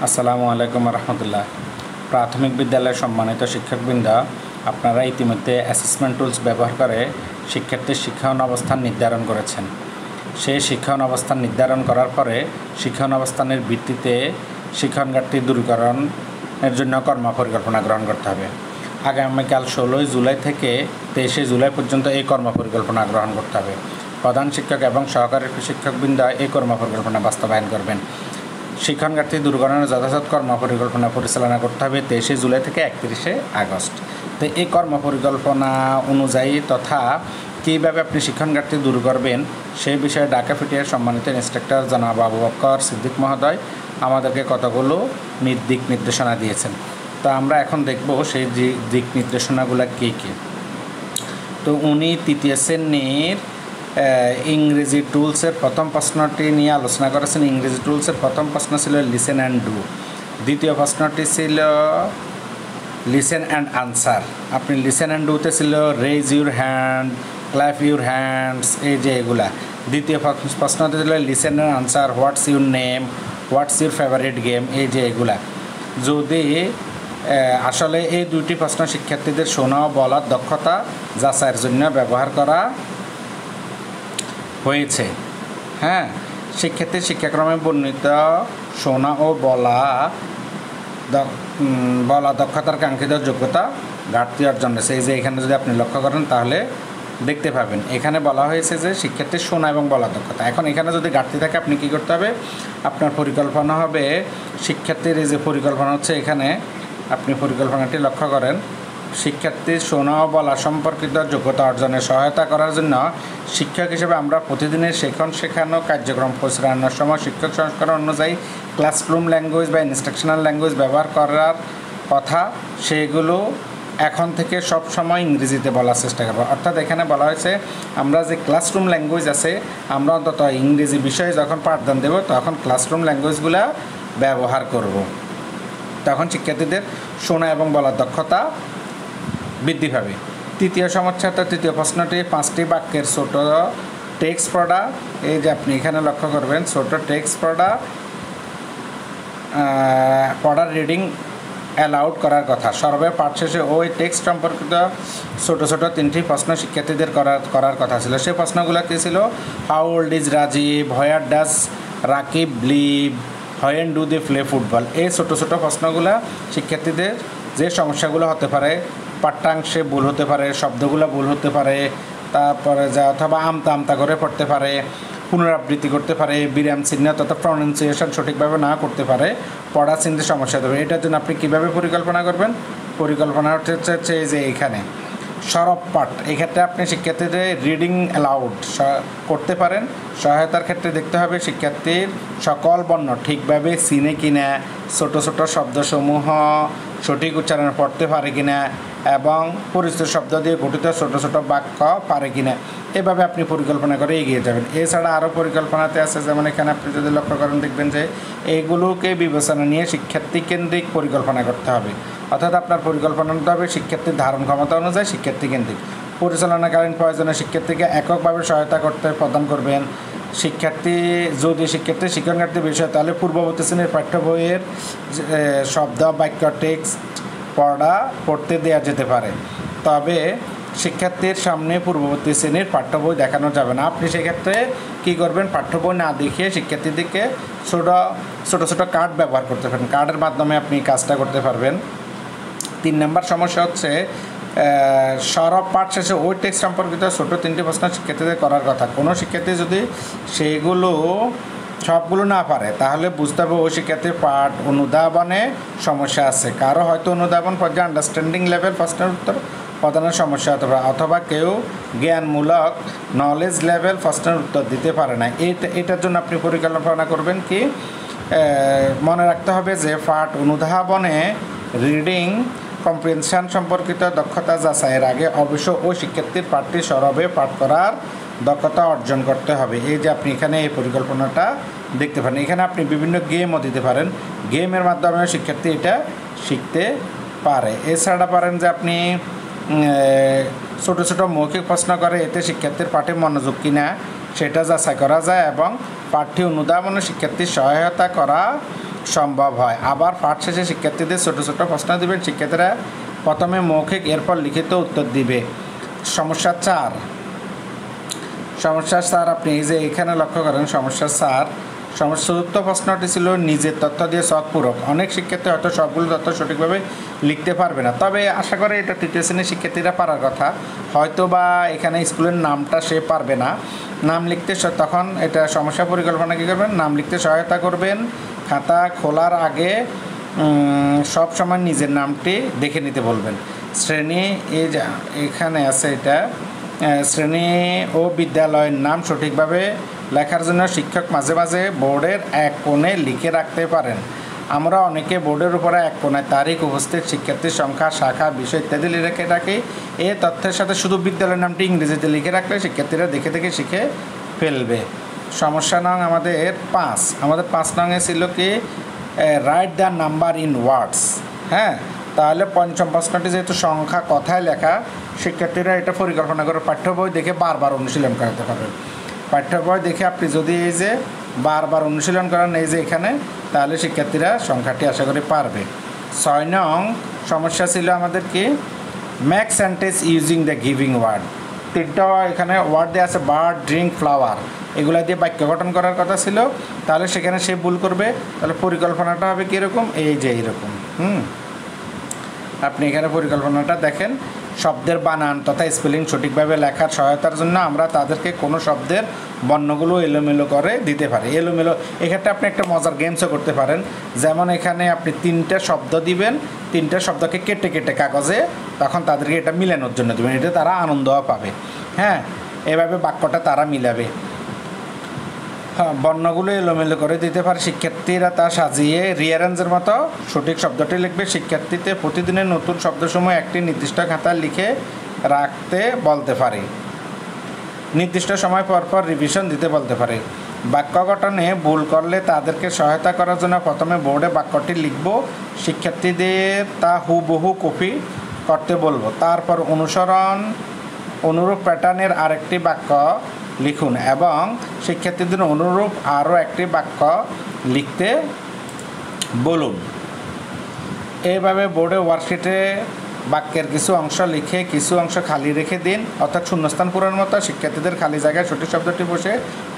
আসসালামু আলাইকুম রহমতুল্লাহ। প্রাথমিক বিদ্যালয়ের সম্মানিত শিক্ষকবৃন্দ, আপনারা ইতিমধ্যে অ্যাসেসমেন্ট টুলস ব্যবহার করে শিক্ষার্থীর শিক্ষায়ন অবস্থান নির্ধারণ করেছেন। সেই শিক্ষায়ন অবস্থান নির্ধারণ করার পরে শিক্ষায়ন অবস্থানের ভিত্তিতে শিক্ষণ ঘাটতি দূরীকরণের জন্য কর্মপরিকল্পনা গ্রহণ করতে হবে। আগামীকাল 16 জুলাই থেকে 23 জুলাই পর্যন্ত এই কর্মপরিকল্পনা গ্রহণ করতে হবে। প্রধান শিক্ষক এবং সহকারী শিক্ষকবৃন্দ এই কর্মপরিকল্পনা বাস্তবায়ন করবেন। শিক্ষণ ঘাটতি দূরীকরণের যথাযথ কর্মপরিকল্পনা পরিচালনা করতে হবে 23 জুলাই থেকে 31 আগস্ট। তো এই কর্মপরিকল্পনা অনুযায়ী তথা কীভাবে আপনি শিক্ষণ ঘাটতি দূর করবেন সেই বিষয়ে ঢাকা পিটিআর সম্মানিত ইন্সট্রাক্টর জনাব আবু বকর সিদ্দিক মহোদয় আমাদেরকে কতগুলো দিক নির্দেশনা দিয়েছেন। তো আমরা এখন দেখব সেই দিক নির্দেশনাগুলো কী কী। তো উনি তৃতীয় শ্রেণীর ইংরেজি টুলসের প্রথম প্রশ্নটি নিয়ে আলোচনা করেছেন। ইংরেজি টুলসের প্রথম প্রশ্ন ছিল লিসেন অ্যান্ড ডু, দ্বিতীয় প্রশ্নটি ছিল লিসেন অ্যান্ড আনসার। আপনি লিসেন অ্যান্ড ডুতে ছিল raise your hand, clap your hands, এই যে এগুলা। দ্বিতীয় প্রশ্নটি ছিল listen and answer, what's your name, what's your favourite game, এই যে এগুলা। যদি আসলে এই দুইটি প্রশ্ন শিক্ষার্থীদের শোনা ও বলার দক্ষতা যাচাইয়ের জন্য ব্যবহার করা হয়েছে। হ্যাঁ, শিক্ষার্থীর শিক্ষাক্রমে বর্ণিত শোনা ও বলা দক্ষতার কাঙ্ক্ষিত যোগ্যতা ঘাটতি অর্জন হয়েছে। এই যে এখানে যদি আপনি লক্ষ্য করেন তাহলে দেখতে পাবেন এখানে বলা হয়েছে যে শিক্ষার্থীর শোনা এবং বলা দক্ষতা। এখন এখানে যদি ঘাটতি থাকে আপনি কী করতে হবে, আপনার পরিকল্পনা হবে শিক্ষার্থীর এই যে পরিকল্পনা হচ্ছে এখানে আপনি পরিকল্পনাটি লক্ষ্য করেন, শিক্ষার্থীর শোনা ও বলা সম্পর্কিত যোগ্যতা অর্জনে সহায়তা করার জন্য শিক্ষক হিসেবে আমরা প্রতিদিনের শেখানো কার্যক্রম পরিচালনার সময় শিক্ষক সংস্করণ অনুযায়ী ক্লাসরুম ল্যাঙ্গুয়েজ বা ইনস্ট্রাকশনাল ল্যাঙ্গুয়েজ ব্যবহার করার কথা, সেগুলো এখন থেকে সব সময় ইংরেজিতে বলার চেষ্টা করব। অর্থাৎ এখানে বলা হয়েছে আমরা যে ক্লাসরুম ল্যাঙ্গুয়েজ আছে আমরা অন্তত ইংরেজি বিষয়ে যখন পাঠদান দেব তখন ক্লাসরুম ল্যাঙ্গুয়েজগুলো ব্যবহার করব। তখন শিক্ষার্থীদের শোনা এবং বলার দক্ষতা বৃদ্ধি পাবে। তৃতীয় সমস্যা, তৃতীয় প্রশ্নটি 5টি বাক্যের ছোট টেক্সট পড়া। এই যে আপনি এখানে লক্ষ্য করবেন ছোট টেক্সট পড়ার রিডিং অ্যালাউড করার কথা। সর্বে পাঠ শেষে ওই টেক্সট সম্পর্কিত ছোট 3টি প্রশ্ন শিক্ষার্থীদের করার কথা ছিল। সেই প্রশ্নগুলো কী ছিল? How old is Rajib, where does Rakib live, when do they play football. এই ছোট প্রশ্নগুলো শিক্ষার্থীদের যে সমস্যাগুলো হতে পারে, পাঠ্যাংশে ভুল হতে পারে, শব্দগুলো ভুল হতে পারে, তারপরে অথবা আমতা করে পড়তে পারে, পুনরাবৃত্তি করতে পারে, বিরাম চিহ্ন তথা প্রনাউন্সিয়েশন সঠিকভাবে না করতে পারে, পড়া চিনতে সমস্যা হতে পারে। এটার জন্য আপনি কীভাবে পরিকল্পনা করবেন? পরিকল্পনা হচ্ছে যে এখানে সরব পাঠ, এক্ষেত্রে আপনি শিক্ষার্থীদের রিডিং অ্যালাউড করতে পারেন। সহায়তার ক্ষেত্রে দেখতে হবে শিক্ষার্থীর সকল বর্ণ ঠিকভাবে চিনে কিনা, ছোট শব্দসমূহ সঠিক উচ্চারণে পড়তে পারে কিনা এবং পরিচিত শব্দ দিয়ে গঠিত ছোট বাক্য পারে কিনা, এভাবে আপনি পরিকল্পনা করে এগিয়ে যাবেন। এছাড়া আরও পরিকল্পনাতে আছে, যেমন এখানে আপনি যদি লক্ষ্য করেন দেখবেন যে এইগুলোকে বিবেচনা নিয়ে শিক্ষার্থী কেন্দ্রিক পরিকল্পনা করতে হবে। অর্থাৎ আপনার পরিকল্পনা নিতে হবে শিক্ষার্থীর ধারণ ক্ষমতা অনুযায়ী শিক্ষার্থী কেন্দ্রিক। পরিচালনাকালীন প্রয়োজনে শিক্ষার্থীকে এককভাবে সহায়তা প্রদান করবেন। যদি শিক্ষার্থীর শিক্ষণ ঘাটতি বিষয় তাহলে পূর্ববর্তী শ্রেণীর পাঠ্য বইয়ের শব্দ বাক্য টেক্সট পড়তে দেওয়া যেতে পারে, তবে শিক্ষার্থীর সামনে পূর্ববর্তী শ্রেণীর পাঠ্য বই দেখানো যাবে না। আপনি সেক্ষেত্রে কী করবেন? পাঠ্য বই না দেখিয়ে শিক্ষার্থীদেরকে ছোট কার্ড ব্যবহার করতে পারেন। কার্ডের মাধ্যমে আপনি কাজটা করতে পারবেন। 3 নম্বর সমস্যা হচ্ছে সরব পাঠ শেষে ওই টেক্সট সম্পর্কিত ছোট 3টি প্রশ্ন শিক্ষার্থীদের করার কথা। কোনো শিক্ষার্থী যদি সবগুলো না পারে তাহলে বুঝতে হবে ওই শিক্ষার্থীর পাঠ অনুধাবনে সমস্যা আছে। কারো হয়তো অনুধাবন পর্যায়ে আন্ডারস্ট্যান্ডিং লেভেল প্রশ্নের উত্তর প্রদানের সমস্যা হতে পারে, অথবা কেউ জ্ঞানমূলক নলেজ লেভেল প্রশ্নের উত্তর দিতে পারে না। এটার জন্য আপনি পরিকল্পনা করবেন কি, মনে রাখতে হবে যে পাঠ অনুধাবনে রিডিং কম্প্রিহেনশন সম্পর্কিত দক্ষতা যাচাইয়ের আগে অবশ্য ওই শিক্ষার্থীর পাঠটি সরবে পাঠ করার দক্ষতা অর্জন করতে হবে। এই যে আপনি এখানে এই পরিকল্পনাটা দেখতে পারেন। এখানে আপনি বিভিন্ন গেমও দিতে পারেন, গেমের মাধ্যমে শিক্ষার্থী এটা শিখতে পারে। এছাড়া পারেন যে আপনি ছোট মৌখিক প্রশ্ন করে এতে শিক্ষার্থীর পাঠে মনোযোগ কিনা সেটা যাচাই করা যায় এবং পাঠ্য অনুধাবনে শিক্ষার্থীর সহায়তা করা সম্ভব হয়। আবার পাঠ শেষে শিক্ষার্থীদের ছোটো ছোটো প্রশ্ন দেবেন, শিক্ষার্থীরা প্রথমে মৌখিক এরপর লিখিত উত্তর দিবে। সমস্যা 4 আপনি এই যে এখানে লক্ষ্য করেন সমস্যা 4 চতুর্থ প্রশ্নটি ছিল নিজের তথ্য দিয়ে ছক পূরক। অনেক শিক্ষার্থী হয়তো সবগুলো তথ্য সঠিকভাবে লিখতে পারবে না, তবে আশা করি এটা তৃতীয় শ্রেণীর শিক্ষার্থীরা পারার কথা। হয়তো বা এখানে স্কুলের নামটা সে পারবে না নাম লিখতে, তখন এটা সমস্যা পরিকল্পনা কী করবেন, নাম লিখতে সহায়তা করবেন। খাতা খোলার আগে সব সময় নিজের নামটি দেখে নিতে বলবেন। শ্রেণী এই যে এখানে আছে এটা, শ্রেণী ও বিদ্যালয়ের নাম সঠিকভাবে লেখার জন্য শিক্ষক মাঝে মাঝে বোর্ডের এক কোণে লিখে রাখতে পারেন। আমরা অনেকে বোর্ডের উপরে এক কোণায় তারিখ, উপস্থিত শিক্ষার্থীর সংখ্যা, শাখা, বিষয় ইত্যাদি লিখে রাখি। এই তথ্যের সাথে শুধু বিদ্যালয়ের নামটি ইংরেজিতে লিখে রাখলে শিক্ষার্থীরা দেখে দেখে শিখে ফেলবে। সমস্যা নং আমাদের 5 নংয়ে ছিল কি write the number in words. হ্যাঁ, তাহলে পঞ্চম প্রশ্নটি যেহেতু সংখ্যা কথায় লেখা, শিক্ষার্থীরা এটা পরিকল্পনা করে পাঠ্য বই দেখে বারবার অনুশীলন করাতে পারবেন। পাঠ্য বই দেখে আপনি যদি এই যে বারবার অনুশীলন করেন এই যে এখানে, তাহলে শিক্ষার্থীরা সংখ্যাটি আশা করি পারবে। 6 নং সমস্যা ছিল আমাদের কি make sentence using the giving word. 3টা এখানে ওয়ার্ড দেওয়া আছে, বার্ড, ড্রিঙ্ক, ফ্লাওয়ার, এগুলা দিয়ে বাক্য গঠন করার কথা ছিল, তাহলে সেখানে সে ভুল করবে। তাহলে পরিকল্পনাটা হবে কীরকম, এই যে এইরকম। আপনি এখানে পরিকল্পনাটা দেখেন, শব্দের বানান তথা স্পেলিং সঠিকভাবে লেখার সহায়তার জন্য আমরা তাদেরকে কোনো শব্দের বর্ণগুলো এলোমেলো করে দিতে পারি। এলোমেলো এক্ষেত্রে আপনি একটা মজার গেমসও করতে পারেন। যেমন এখানে আপনি 3টা শব্দ দিবেন, 3টা শব্দকে কেটে কেটে কাগজে, তখন তাদেরকে এটা মিলানোর জন্য দেবেন, এটা তারা আনন্দও পাবে। হ্যাঁ, এভাবে বাক্যটা তারা মিলাবে। বর্ণগুলো এলোমেলো করে দিতে পারে, শিক্ষার্থীরা তা সাজিয়ে রিয়ারেঞ্জের মতো সঠিক শব্দটি লিখবে। শিক্ষার্থীতে প্রতিদিনের নতুন শব্দসমূহ একটি নির্দিষ্ট খাতায় লিখে রাখতে বলতে পারে, নির্দিষ্ট সময় পর পর রিভিশন দিতে বলতে পারে। বাক্য গঠনে ভুল করলে তাদেরকে সহায়তা করার জন্য প্রথমে বোর্ডে বাক্যটি লিখব, শিক্ষার্থীদের তা হুবহু কপি করতে বলবো। তারপর অনুরূপ প্যাটার্নের আরেকটি বাক্য লিখুন এবং শিক্ষার্থীদের অনুরূপ আরও একটি বাক্য লিখতে বলুন। এইভাবে বোর্ডে ওয়ার্কশিটে বাক্যের কিছু অংশ লিখে কিছু অংশ খালি রেখে দিন, অর্থাৎ শূন্যস্থান পূরণ মতো শিক্ষার্থীদের খালি জায়গায় সঠিক শব্দটি বসে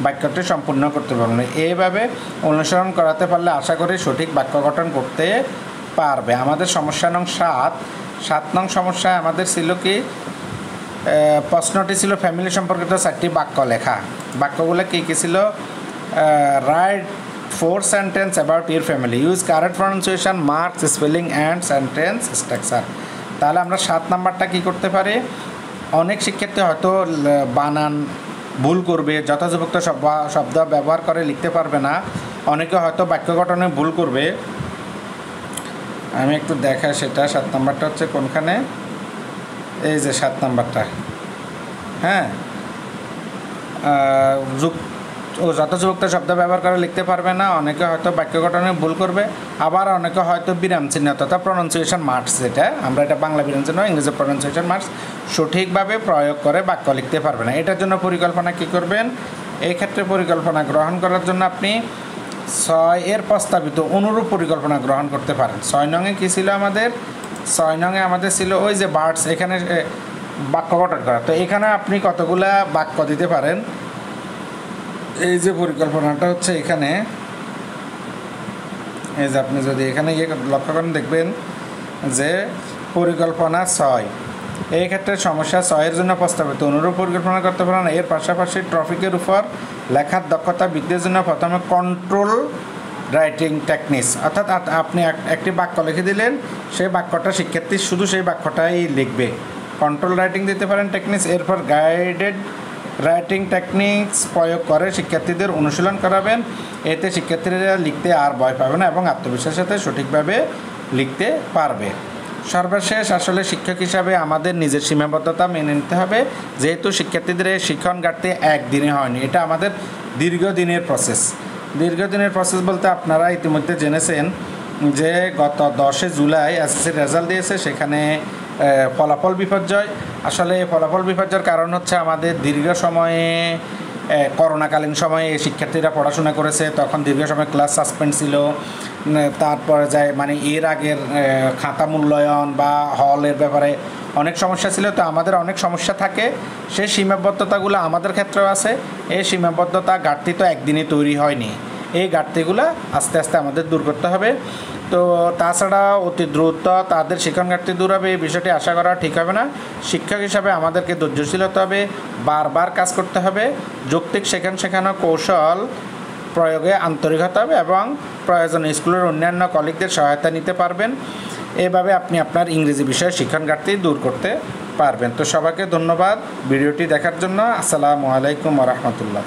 বাক্যটি সম্পূর্ণ করতে পারবেন। এইভাবে অনুসরণ করাতে পারলে আশা করি সঠিক বাক্য গঠন করতে পারবে। আমাদের সমস্যা নং 7 নং সমস্যায় আমাদের ছিল কি প্রশ্নটি ছিল ফ্যামিলি সম্পর্কিত 4টি বাক্য লেখা। বাক্যগুলো কী কী ছিল, right 4 sentence about your family, use correct pronunciation, marks, spelling and sentence structure. তাহলে আমরা 7 নাম্বারটা কী করতে পারি, অনেক শিক্ষার্থী হয়তো বানান ভুল করবে, যথাযথ শব্দ ব্যবহার করে লিখতে পারবে না, অনেকে হয়তো বাক্য গঠনে ভুল করবে। আমি একটু দেখাই সেটা। 7 নাম্বারটা হচ্ছে কোনখানে, এই যে 7 নাম্বারটা। হ্যাঁ, যথাযথ শব্দ ব্যবহার করে লিখতে পারবে না, অনেকে হয়তো বাক্য গঠনে ভুল করবে, আবার অনেকে হয়তো বিরাম চিহ্ন তথা প্রনাউন্সিয়েশন মার্কস, যেটা আমরা এটা বাংলা বিরাম চিহ্ন, ইংরেজি প্রনাউন্সিয়েশন মার্কস সঠিকভাবে প্রয়োগ করে বাক্য লিখতে পারবে না। এটার জন্য পরিকল্পনা কী করবেন, এই ক্ষেত্রে পরিকল্পনা গ্রহণ করার জন্য আপনি 6 প্রস্তাবিত অনুরূপ পরিকল্পনা গ্রহণ করতে পারেন। 6 নংয়ে কী ছিল আমাদের, 6 নংয়ে আমাদের ছিল ওই যে বার্ডস, এখানে বাক্য গঠন করা। তো এখানে আপনি কতগুলা বাক্য দিতে পারেন, এই যে পরিকল্পনাটা হচ্ছে এখানে, এই যে আপনি যদি এখানে লক্ষ্য করেন দেখবেন যে পরিকল্পনা 6, এই ক্ষেত্রে সমস্যা 6 জন্য প্রস্তাবিত অনুরূপ পরিকল্পনা করতে পারেন। এর পাশাপাশি টপিকের উপর লেখার দক্ষতা বৃদ্ধির জন্য প্রথমে কন্ট্রোল রাইটিং টেকনিক্স, অর্থাৎ আপনি একটি বাক্য লিখে দিলেন, সেই বাক্যটা শিক্ষার্থী শুধু সেই বাক্যটাই লিখবে, কন্ট্রোল রাইটিং দিতে পারেন টেকনিক্স। এরপর গাইডেড রাইটিং টেকনিক্স প্রয়োগ করে শিক্ষার্থীদের অনুশীলন করাবেন, এতে শিক্ষার্থীরা লিখতে আর ভয় পাবে না এবং আত্মবিশ্বাসের সাথে সঠিকভাবে লিখতে পারবে। সর্বশেষ আসলে শিক্ষক হিসাবে আমাদের নিজের সীমাবদ্ধতা মেনে নিতে হবে, যেহেতু শিক্ষার্থীদের এই শিক্ষণ ঘাটতি একদিনে হয়নি, এটা আমাদের দীর্ঘদিনের প্রসেস বলতে আপনারা ইতিমধ্যে জেনেছেন যে গত 10 জুলাই এসএসসির রেজাল্ট দিয়েছে, সেখানে ফলাফল বিপর্যয়। আসলে ফলাফল বিপর্যয়ের কারণ হচ্ছে আমাদের দীর্ঘ সময়ে করোনাকালীন সময়ে শিক্ষার্থীরা পড়াশোনা করেছে, তখন দীর্ঘ সময় ক্লাস সাসপেন্ড ছিল। তারপরে যায় মানে এর আগের খাতা মূল্যায়ন বা হলের ব্যাপারে অনেক সমস্যা ছিল। তো আমাদের অনেক সমস্যা থাকে, সেই সীমাবদ্ধতাগুলো আমাদের ক্ষেত্রেও আছে। এই সীমাবদ্ধতা ঘাটতি তো একদিনে তৈরি হয়নি, এই ঘাটতিগুলো আস্তে আস্তে আমাদের দূর করতে হবে। তো তাছাড়া অতি দ্রুত তাদের শিক্ষণ ঘাটতি দূর হবে এই বিষয়টি আশা করা ঠিক হবে না। শিক্ষক হিসাবে আমাদেরকে ধৈর্যশীল হতে হবে, বারবার কাজ করতে হবে, যৌক্তিক শেখানো কৌশল প্রয়োগে আন্তরিক হতে হবে এবং প্রয়োজনে স্কুলের অন্যান্য কলিগদের সহায়তা নিতে পারবেন। এভাবে আপনি আপনার ইংরেজি বিষয়ে শিক্ষণ ঘাটতি দূর করতে পারবেন। তো সবাইকে ধন্যবাদ ভিডিওটি দেখার জন্য। আসসালামু আলাইকুম ওয়া রাহমাতুল্লাহ।